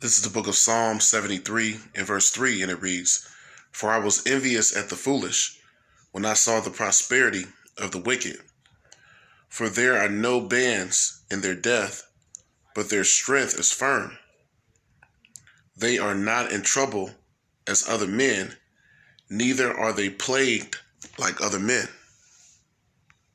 This is the book of Psalm 73 and verse 3, and it reads, "For I was envious at the foolish when I saw the prosperity of the wicked. For there are no bands in their death, but their strength is firm. They are not in trouble as other men, neither are they plagued like other men."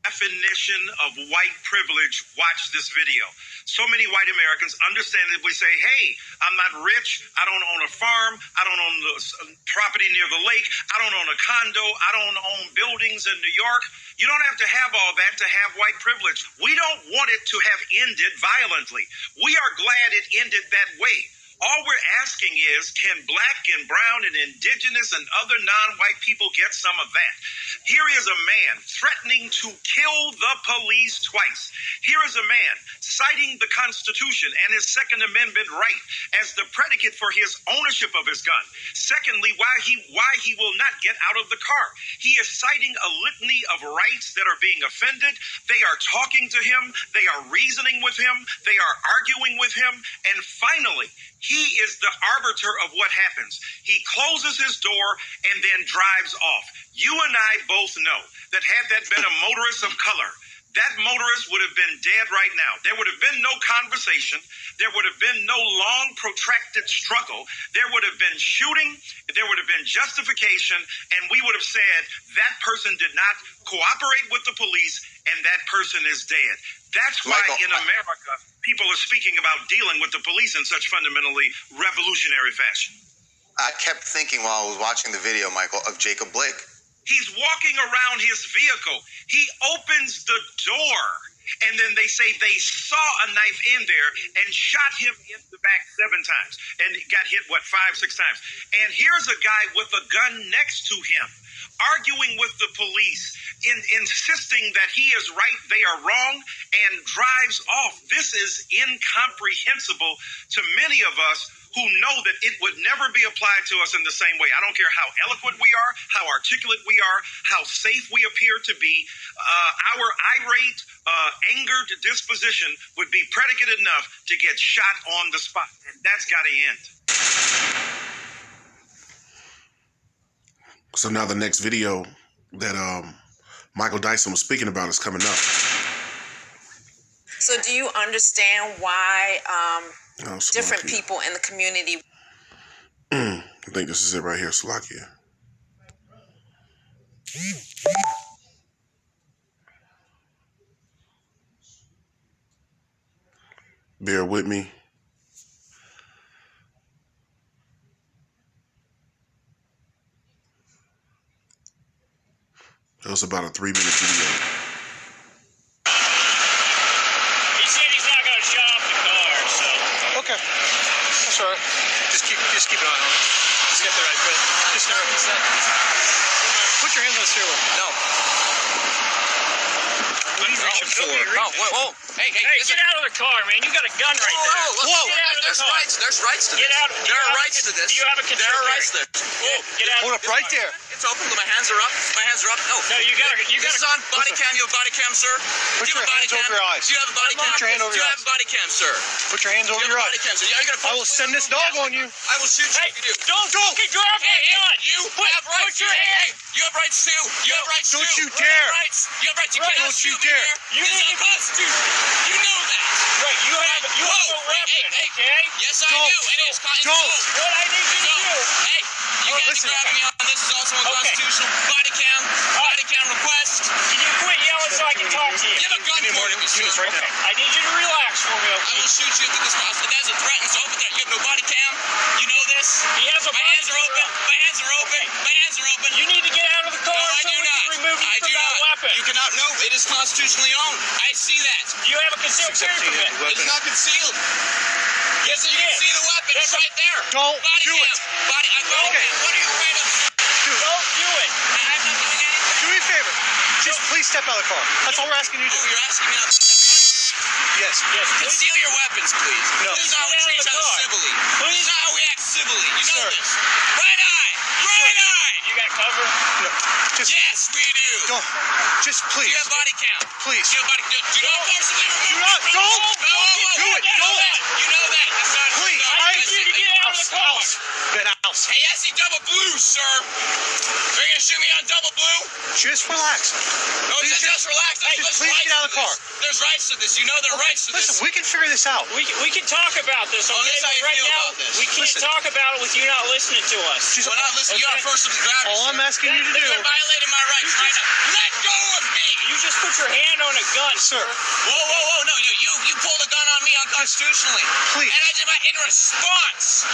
Definition of white privilege. Watch this video. So many white Americans understandably say, hey, I'm not rich, I don't own a farm, I don't own the property near the lake, I don't own a condo, I don't own buildings in New York. You don't have to have all that to have white privilege. We don't want it to have ended violently. We are glad it ended that way. All we're asking is, can black and brown and indigenous and other non-white people get some of that? Here is a man threatening to kill the police twice. Here is a man citing the Constitution and his Second Amendment right as the predicate for his ownership of his gun. Secondly, why he will not get out of the car. He is citing a litany of rights that are being offended. They are talking to him. They are reasoning with him. They are arguing with him. And finally, he is the arbiter of what happens. He closes his door and then drives off. You and I both know that had that been a motorist of color, that motorist would have been dead right now. There would have been no conversation. There would have been no long, protracted struggle. There would have been shooting. There would have been justification. And we would have said that person did not cooperate with the police and that person is dead. That's why in America, people are speaking about dealing with the police in such fundamentally revolutionary fashion. I kept thinking while I was watching the video, Michael, of Jacob Blake. He's walking around his vehicle. He opens the door, and then they say they saw a knife in there and shot him in the back 7 times. And got hit, 5, 6 times. And here's a guy with a gun next to him, arguing with the police, insisting that he is right, they are wrong, and drives off. This is incomprehensible to many of us who know that it would never be applied to us in the same way. I don't care how eloquent we are, how articulate we are, how safe we appear to be. Our irate, angered disposition would be predicate enough to get shot on the spot. And that's got to end. So now the next video that Michael Dyson was speaking about is coming up. So do you understand why different people in the community... I think this is it right here, Salakia. Bear with me. It was about a 3-minute video. He said he's not going to shut off the car, so... Okay. That's all right. Just keep an eye on it. Just get the right fit. Just know what he said. Put your hands on the steering wheel. No. What are you reaching for? Oh, whoa. Hey, get out of the car, man. You got a gun right there. Whoa. There's rights to this. There are rights to this. Do you have a consent There are rights there. Get out. Hold up right there. It's open. My hands are up. No, you got This is on body cam. You have a body cam, sir? Put your hands over your eyes. Do you have a body cam? Put your hand over your eyes. Do you have a body cam, sir? Put your hands over Do you your have a eyes. body cam, sir? You're gonna I will send this dog on you. I will shoot you if you do. Don't fucking grab my gun. You have rights. Put your hand. You have rights too. You have rights too. Don't you dare. You have rights. You cannot Don't you shoot me dare. here. It is unconstitutional. You know that. Right, you have no weapon, okay? Yes, I do. It is. What I need you to do... Hey, you can't be grabbing me on this. Is also unconstitutional. Body cam request. Can you quit yelling so I can talk to you? You have a gun for me, sir. Right now. I need you to relax for me, I okay? will shoot you if this causes. If that's a threat and so open that you have no body cam. You know this. He has a My hands are open. My hands are open. My hands are open. You need to get out of the car No, I so do we not. can remove you I from do that not. weapon. You cannot. No, it is constitutionally owned. I see that. You have a concealed carry permit. It's not concealed. Yes, you can see the weapon. It's right there. Don't body do cam. it. Body cam. What are you afraid of? Don't do it. I'm not doing anything. Do me a favor. Just please step out of the car. That's all we're asking you to do. Oh, you're asking me not to. Yes. Conceal your weapons, please. No. This is how we Get out treat of each the other car. civilly. This is not how we act civilly. You know Sir. this. Right eye. Right eye. You got cover? No. Just Yes, we do. don't. Just please. You have body cam. Please. You have body cam. Do not forcibly remove Do not. me from Don't. the home. Do it. Don't. You know that. It's not. Please. I need you to get else. Hey, I see double blue, sir. Are you gonna shoot me on double blue? Just relax. No, just relax. Hey, please get out of the car. There's rights to this. You know there are rights to this. Listen, we can figure this out. We can talk about this, okay? this is how you right feel now, about this. we can't talk about it with you not listening to us. We're not listening. You're on first of the driver. All I'm asking you to do... You're violating my rights right now. Let go of me. You just put your hand on a gun, Sir. Whoa. No, you pulled a gun on me unconstitutionally. Please. And I did my in response.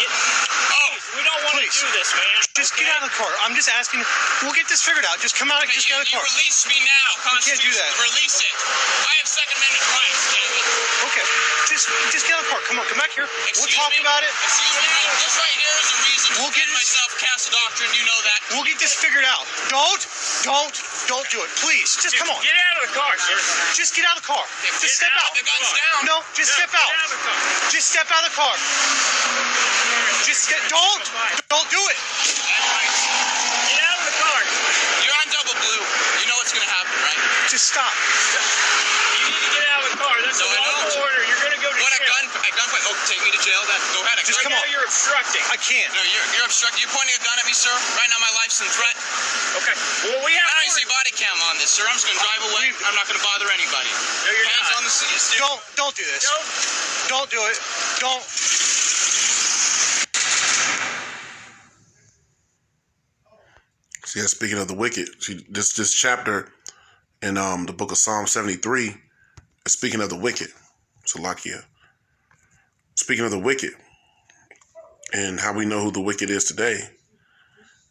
We don't want to do this, man. Just get out of the car. I'm just asking. We'll get this figured out. Just come out and just get out of the You car. release me now. Can't do that. Release it. I have Second Amendment rights, David. Okay. Just get out of the car. Come on, come back here. We'll talk about it. Excuse me. This right here is a reason to We'll get defend myself, cast a doctrine. You know that. We'll get this figured out. Don't do it. Please. Just come on. Get out of the car, sir. Just get out of the car. Just step out. The gun's down. No, just step out. Get out of the car. Just step out of the car. Don't do it. Get out of the car. You're on double blue. You know what's going to happen, right? Just stop. You need to get out of the car. That's No, a I lawful don't. order. You're going to go to What, a jail. gunpoint? Oh, take me to jail then. Go ahead. Just come Now on. you're obstructing. I can't. No, you're obstructing. You're pointing a gun at me, sir. Right now my life's in threat. Okay. Well, we I have don't even see body cam on this, sir. I'm just going to drive away. I'm not going to bother anybody. No, you're Hands not. on the seat. Don't do this. No. Don't do it. Don't. See, speaking of the wicked, see, this chapter in the book of Psalm 73 is speaking of the wicked. Salakia. Speaking of the wicked and how we know who the wicked is today.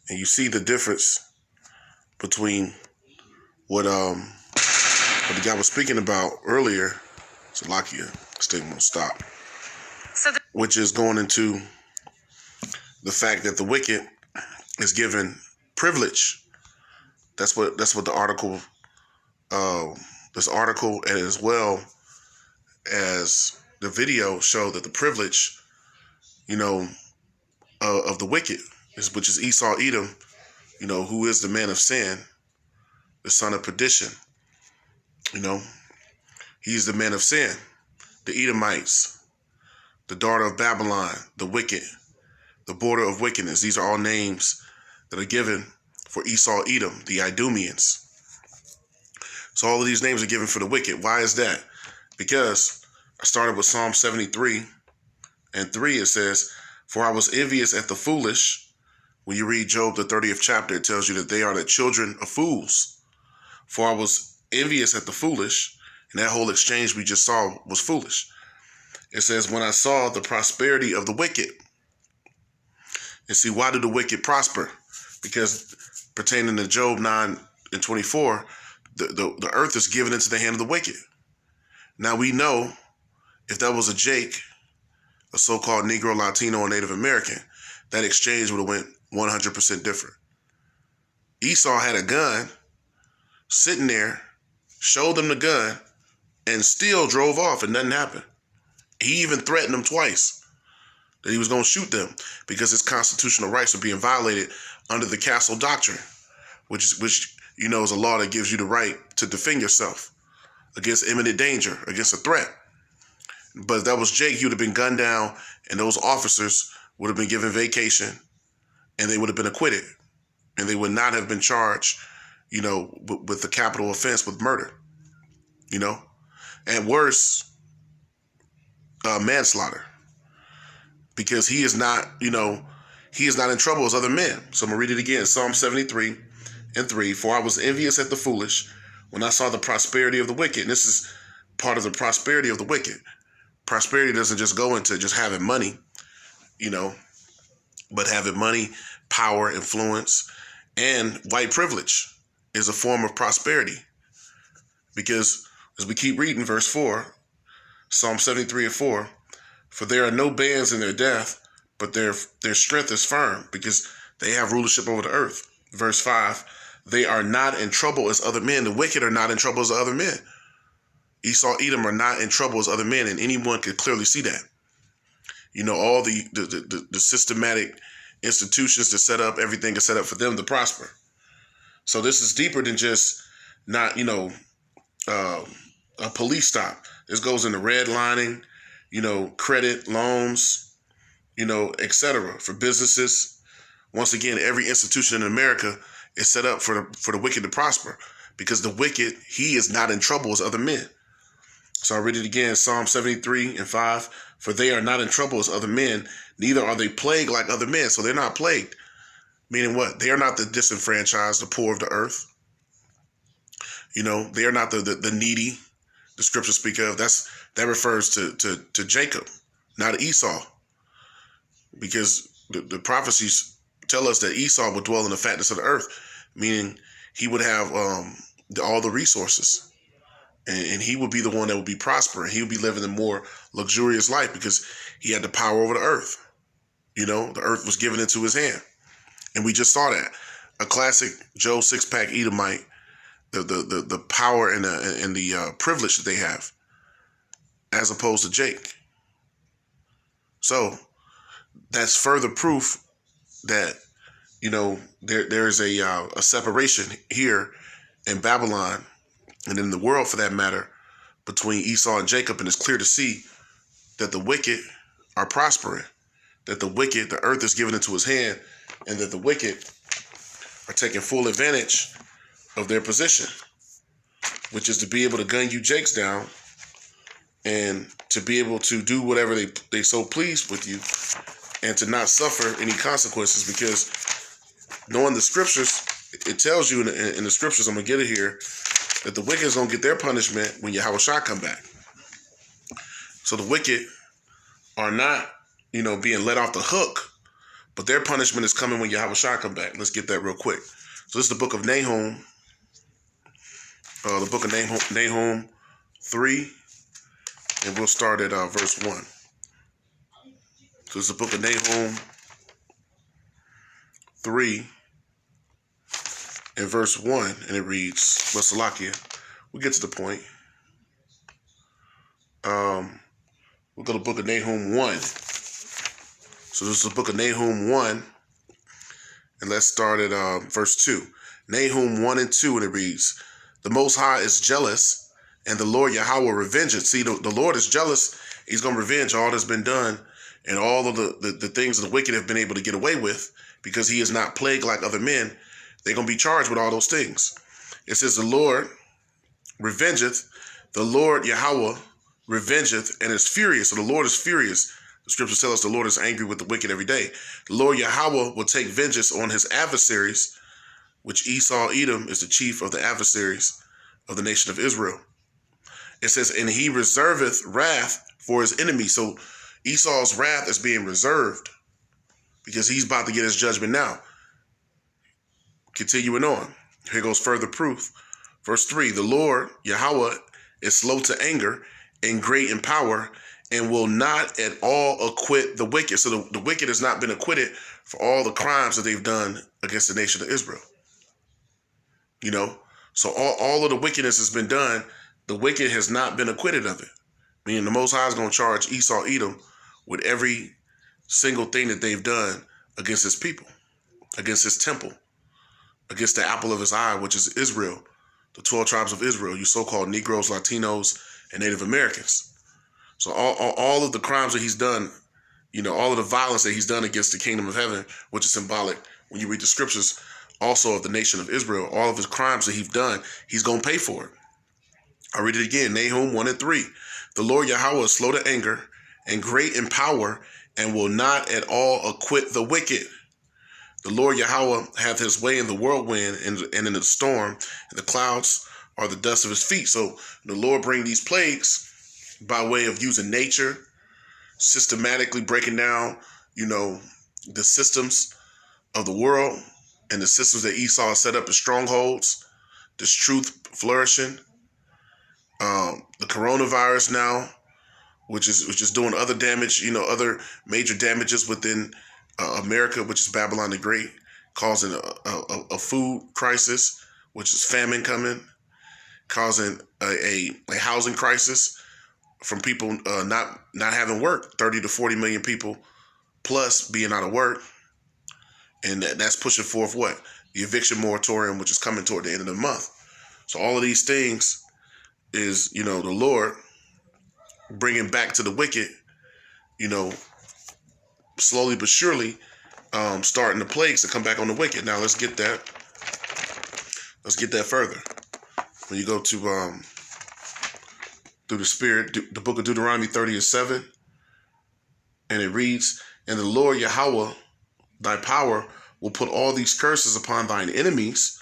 And you see the difference between what the guy was speaking about earlier. Salakia. Still stop. Which is going into the fact that the wicked is given privilege. That's what the article, this article, and as well as the video show that the privilege, of the wicked, which is Esau, Edom, who is the man of sin, the son of perdition. He's the man of sin, the Edomites, the daughter of Babylon, the wicked, the border of wickedness. These are all names that are given for Esau, Edom, the Idumeans. So all of these names are given for the wicked. Why is that? Because I started with Psalm 73 and 3. It says, "For I was envious at the foolish." When you read Job, the 30th chapter, it tells you that they are the children of fools. For I was envious at the foolish. And that whole exchange we just saw was foolish. It says, when I saw the prosperity of the wicked. And see, why do the wicked prosper? Because pertaining to Job 9 and 24, the earth is given into the hand of the wicked. Now we know if that was a Jake, a so-called Negro, Latino, or Native American, that exchange would have went 100% different. Esau had a gun sitting there, showed them the gun, and still drove off and nothing happened. He even threatened them twice that he was going to shoot them because his constitutional rights were being violated under the Castle Doctrine, which is a law that gives you the right to defend yourself against imminent danger, against a threat. But if that was Jake, he would have been gunned down, and those officers would have been given vacation, and they would have been acquitted, and they would not have been charged, with the capital offense with murder, and worse, manslaughter, because he is not in trouble as other men. So I'm gonna read it again. Psalm 73 and 3. "For I was envious at the foolish when I saw the prosperity of the wicked." And this is part of the prosperity of the wicked. Prosperity doesn't just go into just having money, but having money, power, influence, and white privilege is a form of prosperity. Because as we keep reading verse 4, Psalm 73 and 4, "For there are no bands in their death, but their strength is firm," because they have rulership over the earth. Verse 5, "They are not in trouble as other men." The wicked are not in trouble as other men. Esau, Edom are not in trouble as other men, and anyone could clearly see that. All the systematic institutions that set up, everything is set up for them to prosper. So this is deeper than just not, a police stop. This goes into redlining, credit, loans, etc. for businesses, Once again, every institution in America is set up for the wicked to prosper, because the wicked, he is not in trouble as other men. So I read it again, Psalm 73:5. For they are not in trouble as other men, neither are they plagued like other men. So they're not plagued. Meaning what? They are not the disenfranchised, the poor of the earth. You know, they are not the needy, the scriptures speak of. That refers to Jacob, not Esau. Because the prophecies tell us that Esau would dwell in the fatness of the earth, meaning he would have all the resources. And he would be the one that would be prospering. He would be living a more luxurious life because he had the power over the earth. You know, the earth was given into his hand. And we just saw that. A classic Joe Six-Pack Edomite, the power and the privilege that they have, as opposed to Jake. So that's further proof that, you know, there is a separation here in Babylon, and in the world for that matter, between Esau and Jacob. And it's clear to see that the wicked are prospering, that the wicked, the earth is given into his hand, and that the wicked are taking full advantage of their position, which is to be able to gun you Jakes down and to be able to do whatever they so please with you, and to not suffer any consequences. Because knowing the scriptures, it tells you in the scriptures, I'm going to get it here, that the wicked is going to get their punishment when Yahweh Shah come back. So the wicked are not, you know, being let off the hook, but their punishment is coming when Yahweh Shah come back. Let's get that real quick. So this is the book of Nahum, Nahum 3, and we'll start at verse 1. So it's the book of Nahum 3 and verse 1, and it reads, Salakia, we'll get to the point. We'll go to the book of Nahum 1. So this is the book of Nahum 1, and let's start at verse 2. Nahum 1 and 2, and it reads, the Most High is jealous, and the Lord Yahweh revengeth. See, the Lord is jealous. He's going to revenge all that's been done and all of the things the wicked have been able to get away with, because he is not plagued like other men. They're going to be charged with all those things. It says the Lord revengeth, the Lord Yahweh revengeth, and is furious. So the Lord is furious. The scriptures tell us the Lord is angry with the wicked every day. The Lord Yahweh will take vengeance on his adversaries, which Esau, Edom, is the chief of the adversaries of the nation of Israel. It says, and he reserveth wrath for his enemies. So Esau's wrath is being reserved because he's about to get his judgment now. Continuing on, here goes further proof. Verse 3, the Lord Yahweh is slow to anger and great in power, and will not at all acquit the wicked. So the wicked has not been acquitted for all the crimes that they've done against the nation of Israel. You know, so all of the wickedness has been done. The wicked has not been acquitted of it. Meaning the Most High is going to charge Esau, Edom with every single thing that they've done against his people, against his temple, against the apple of his eye, which is Israel, the 12 tribes of Israel, you so-called Negroes, Latinos, and Native Americans. So all of the crimes that he's done, you know, all of the violence that he's done against the kingdom of heaven, which is symbolic when you read the scriptures also of the nation of Israel, all of his crimes that he's done, he's going to pay for it. I'll read it again, Nahum 1 and 3. The Lord Yahweh is slow to anger and great in power, and will not at all acquit the wicked. The Lord Yahweh hath his way in the whirlwind and in the storm, and the clouds are the dust of his feet. So the Lord bring these plagues by way of using nature, systematically breaking down, you know, the systems of the world and the systems that Esau set up as strongholds, this truth flourishing, the coronavirus now, which is doing other damage, you know, other major damages within America, which is Babylon the Great, causing a food crisis, which is famine coming, causing a housing crisis from people not having work, 30 to 40 million people plus being out of work. And that's pushing forth what? The eviction moratorium, which is coming toward the end of the month. So all of these things is, you know, the Lord bringing back to the wicked, you know, slowly but surely, starting the plagues to come back on the wicked. Now let's get that. Let's get that further. When you go to through the Spirit, the book of Deuteronomy 30:7, and it reads, "And the Lord Yahweh, thy power, will put all these curses upon thine enemies,"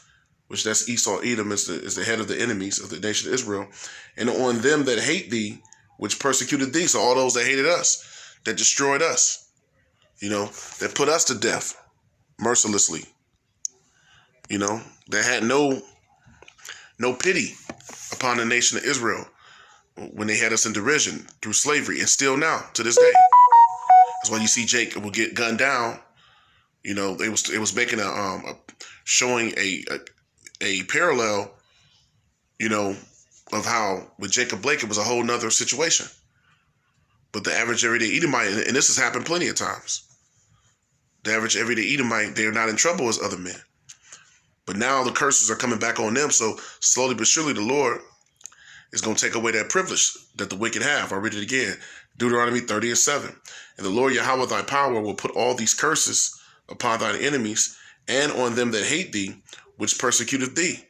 which that's Esau, Edom is the head of the enemies of the nation of Israel, "and on them that hate thee, which persecuted thee." So all those that hated us, that destroyed us, that put us to death mercilessly, that had no pity upon the nation of Israel when they had us in derision through slavery, and still now to this day. That's why you see Jacob will get gunned down. It was making showing a parallel, of how with Jacob Blake it was a whole nother situation. But the average everyday Edomite, and this has happened plenty of times, the average everyday Edomite, they're not in trouble as other men. But now the curses are coming back on them. So slowly but surely the Lord is going to take away that privilege that the wicked have. I'll read it again. Deuteronomy 30:7. "And the Lord Yahweh thy power will put all these curses upon thine enemies and on them that hate thee, which persecuted thee."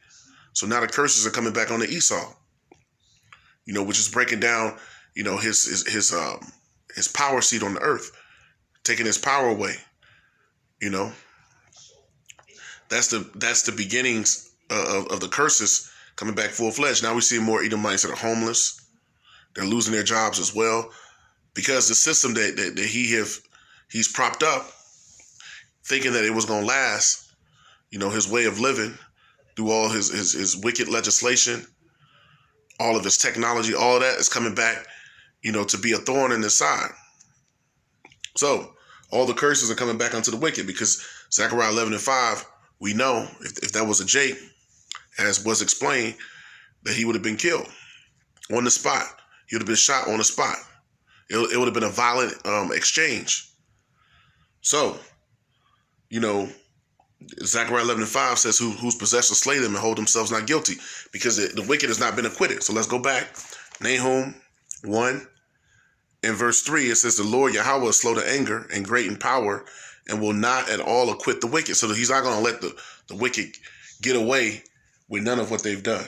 So now the curses are coming back on the Esau, which is breaking down, his power seat on the earth, taking his power away. That's the beginnings of the curses coming back full-fledged. Now we see more Edomites that are homeless. They're losing their jobs as well, because the system that he's propped up, thinking that it was going to last, his way of living through all his wicked legislation, all of his technology, all of that is coming back, to be a thorn in his side. So all the curses are coming back onto the wicked, because Zechariah 11:5, we know if that was a Jake, as was explained, that he would have been killed on the spot. He would have been shot on the spot. It would have been a violent exchange. So, Zechariah 11:5 says, whose possessors slay them and hold themselves not guilty, because the wicked has not been acquitted. So let's go back. Nahum 1 in verse 3, it says, "The Lord Yahweh is slow to anger and great in power, and will not at all acquit the wicked." So he's not going to let the wicked get away with none of what they've done.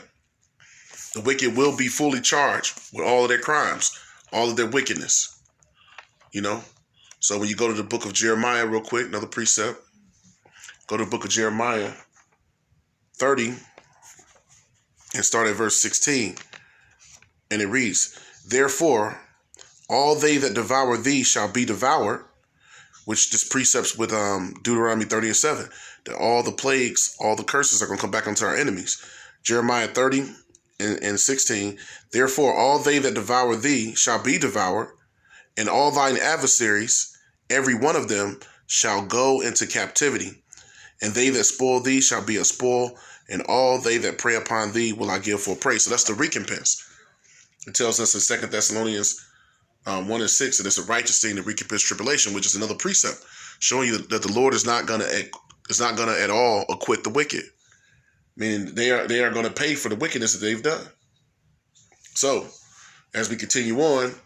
The wicked will be fully charged with all of their crimes, all of their wickedness. So when you go to the book of Jeremiah real quick, another precept, go to the book of Jeremiah 30 and start at verse 16. And it reads, "Therefore, all they that devour thee shall be devoured," which this precepts with Deuteronomy 30:7, that all the plagues, all the curses are going to come back onto our enemies. Jeremiah 30 and 16, "Therefore all they that devour thee shall be devoured, and all thine adversaries, every one of them, shall go into captivity. And they that spoil thee shall be a spoil, and all they that prey upon thee will I give for praise." So that's the recompense. It tells us in 2 Thessalonians 1:6 that it's a righteous thing to recompense tribulation, which is another precept showing you that the Lord is not gonna at all acquit the wicked, meaning they are going to pay for the wickedness that they've done. So as we continue on,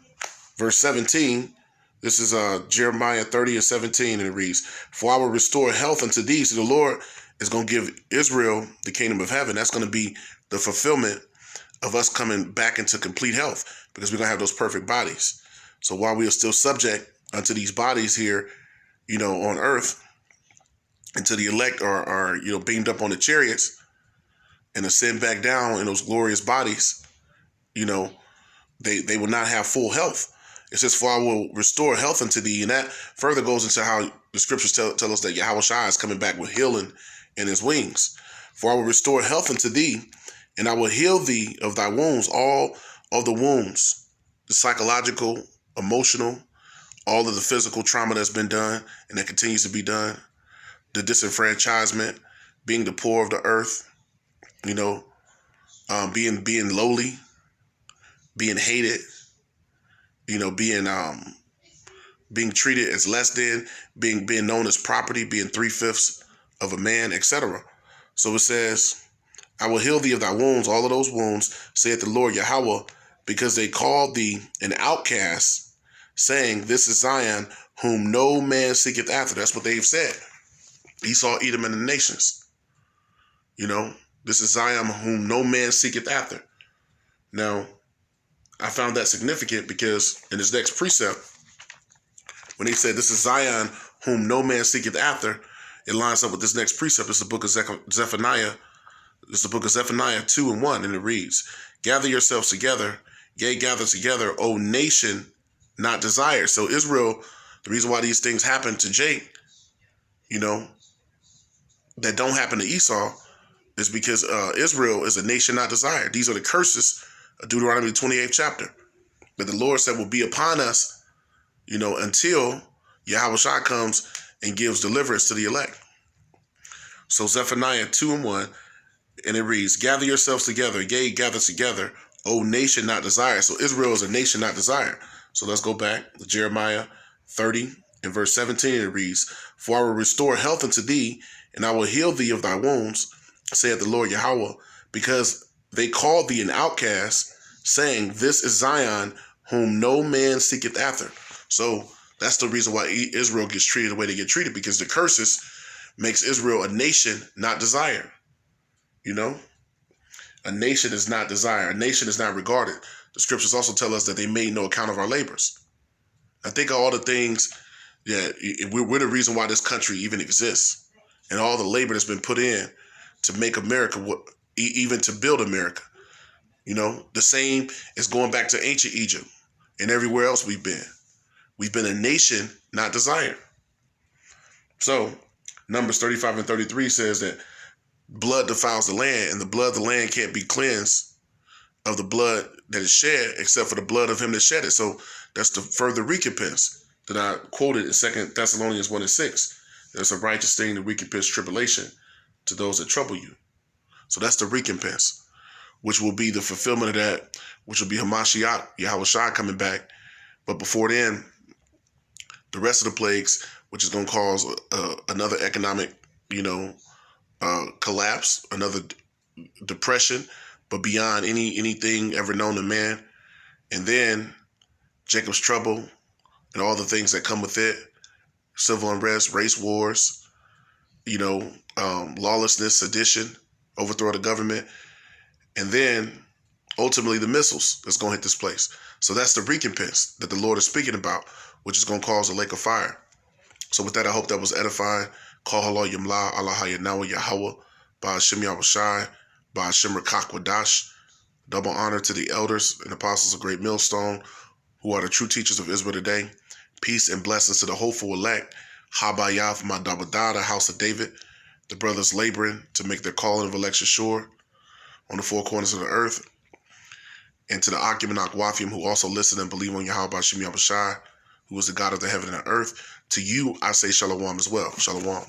verse 17, this is Jeremiah 30:17, and it reads, "For I will restore health unto thee." So the Lord is going to give Israel the kingdom of heaven. That's going to be the fulfillment of us coming back into complete health, because we're going to have those perfect bodies. So while we are still subject unto these bodies here, on earth, until the elect are beamed up on the chariots and ascend back down in those glorious bodies, they will not have full health. It says, "For I will restore health unto thee," and that further goes into how the scriptures tell us that Yahweh Shai is coming back with healing in his wings. "For I will restore health unto thee, and I will heal thee of thy wounds," all of the wounds, the psychological, emotional, all of the physical trauma that's been done and that continues to be done, the disenfranchisement, being the poor of the earth, being lowly, being hated, being treated as less than, being known as property, being 3/5 of a man, etc. So it says, "I will heal thee of thy wounds, all of those wounds, saith the Lord Yahweh, because they called thee an outcast, saying, this is Zion, whom no man seeketh after. That's what they've said. Esau, Edom, and the nations. This is Zion, whom no man seeketh after. Now, I found that significant because in this next precept, when they said, this is Zion, whom no man seeketh after, it lines up with this next precept. It's the book of Zephaniah. It's the book of Zephaniah 2:1, and it reads, gather yourselves together, yea, gather together, O nation not desired. So Israel, the reason why these things happen to Jake, that don't happen to Esau, is because Israel is a nation not desired. These are the curses of Deuteronomy 28th chapter that the Lord said will be upon us, until Yahushua comes and gives deliverance to the elect. So Zephaniah 2:1, and it reads, gather yourselves together, yea, gather together, O nation not desired. So Israel is a nation not desired. So let's go back to Jeremiah 30 and verse 17. It reads, for I will restore health unto thee, and I will heal thee of thy wounds, saith the Lord Yahweh, because they called thee an outcast, saying, this is Zion, whom no man seeketh after. So that's the reason why Israel gets treated the way they get treated, because the curses makes Israel a nation not desired. A nation is not desired. A nation is not regarded. The scriptures also tell us that they made no account of our labors. I think of all the things that we're the reason why this country even exists, and all the labor that's been put in to make America, even to build America. The same is going back to ancient Egypt and everywhere else we've been. We've been a nation not desired. So Numbers 35 and 33 says that blood defiles the land, and the blood of the land can't be cleansed of the blood that is shed except for the blood of him that shed it. So that's the further recompense that I quoted in 2 Thessalonians 1:6. There's a righteous thing to recompense tribulation to those that trouble you. So that's the recompense, which will be the fulfillment of that, which will be Hamashiach, Yahushua coming back. But before then, the rest of the plagues, which is going to cause another economic, collapse, another depression, but beyond anything ever known to man. And then Jacob's trouble and all the things that come with it, civil unrest, race wars, lawlessness, sedition, overthrow of the government, and then ultimately the missiles that's going to hit this place. So that's the recompense that the Lord is speaking about, which is going to cause a lake of fire. So with that, I hope that was edifying. Call halal yamla, Allah hayanawa Yahweh, Ba'ashem Yahushai, Ba'ashem Rakakwadash. Double honor to the elders and apostles of Great Millstone, who are the true teachers of Israel today. Peace and blessings to the hopeful elect, Habayah from Madabada, the house of David, the brothers laboring to make their calling of election sure on the four corners of the earth, and to the Akim and Akwafim who also listen and believe on Yahweh Ba'ashem Yahushai, who is the God of the heaven and the earth. To you, I say shalom as well. Shalom.